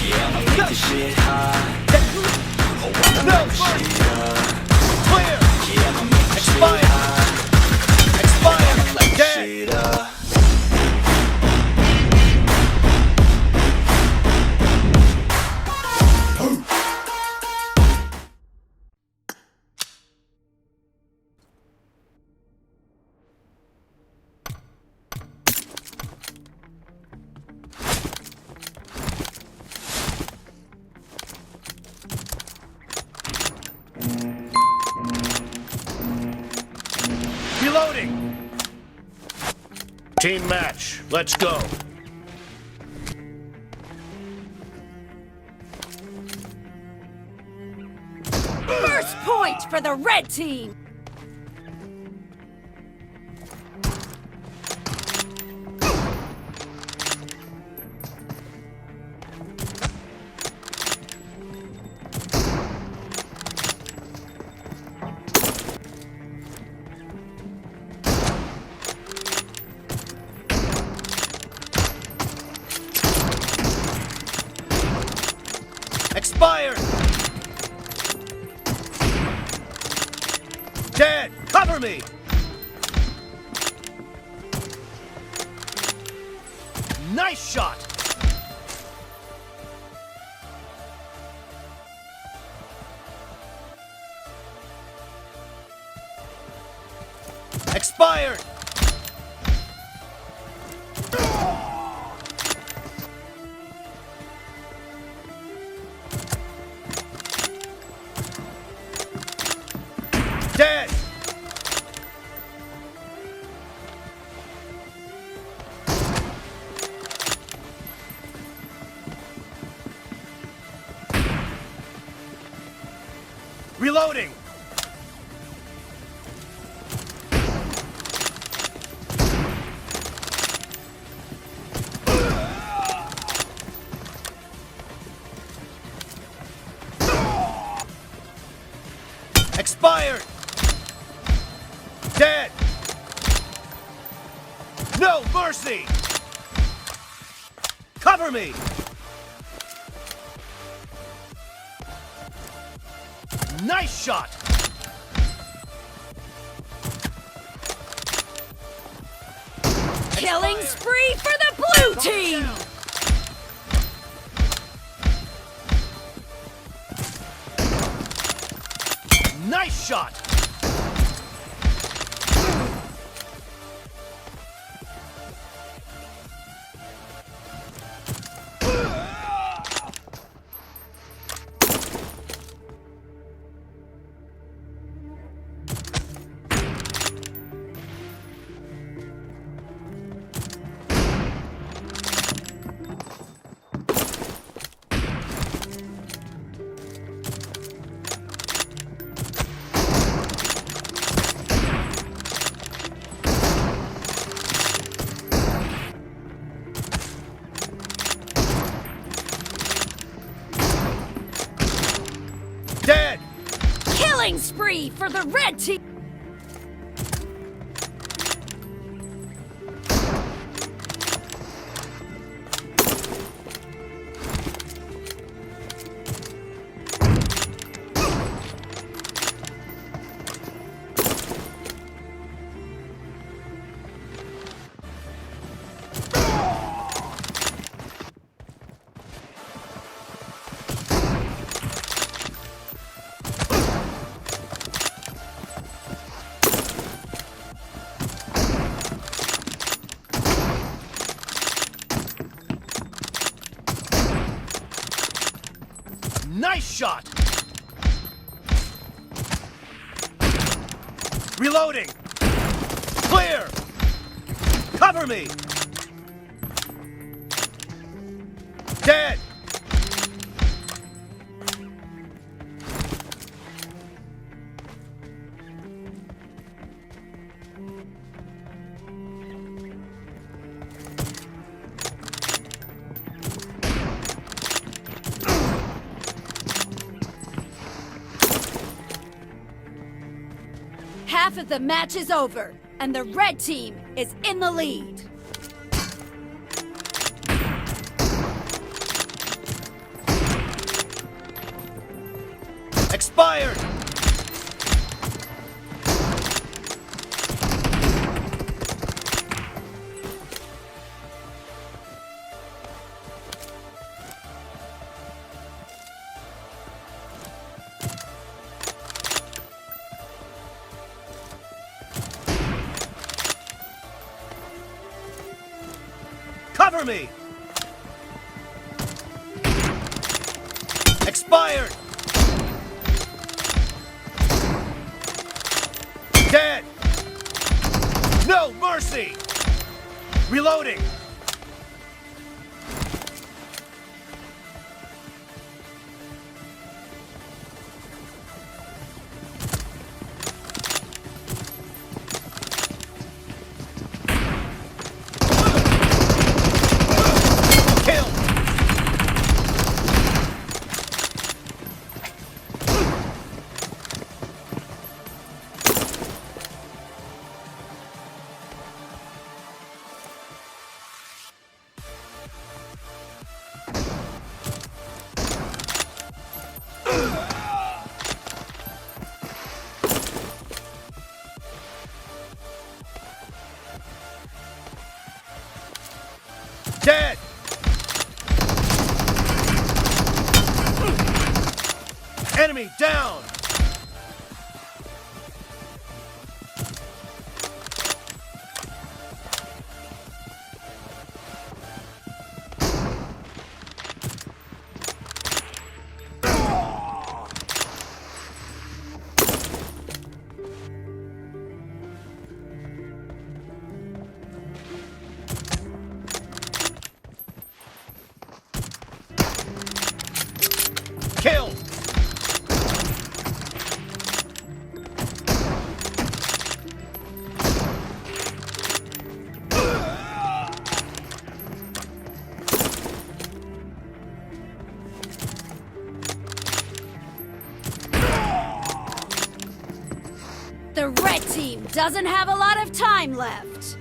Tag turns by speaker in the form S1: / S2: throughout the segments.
S1: Yeah, I'ma make this shit hot. Oh, I'ma light this shit up.
S2: Clear.
S1: Yeah, I'ma make this shit hot.
S2: Expired.
S1: I'ma light this
S2: Dead.
S1: shit up.
S2: Reloading.
S3: Team match, let's go.
S4: First point for the red team!
S2: Expired. Dead. Cover me. Nice shot. Expired. Dead. Reloading. Expired. Dead. No mercy. Cover me. Nice shot.
S4: Killing spree for the blue team!
S2: Nice shot. Dead.
S4: Killing spree for the red team!
S2: Nice shot. Reloading. Clear. Cover me. Dead.
S4: Half of the match is over, and the red team is in the lead.
S2: Expired! Cover me! Expired! Dead! No mercy! Reloading! Kill! Dead! Enemy down! Kill!
S4: The red team doesn't have a lot of time left.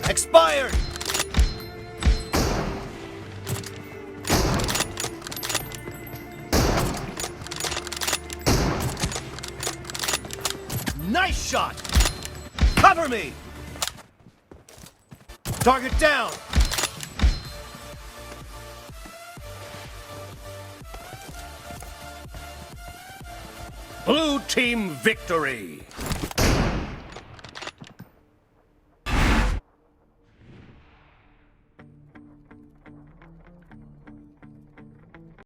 S2: Expired! Nice shot! Cover me! Target down!
S3: Blue team victory!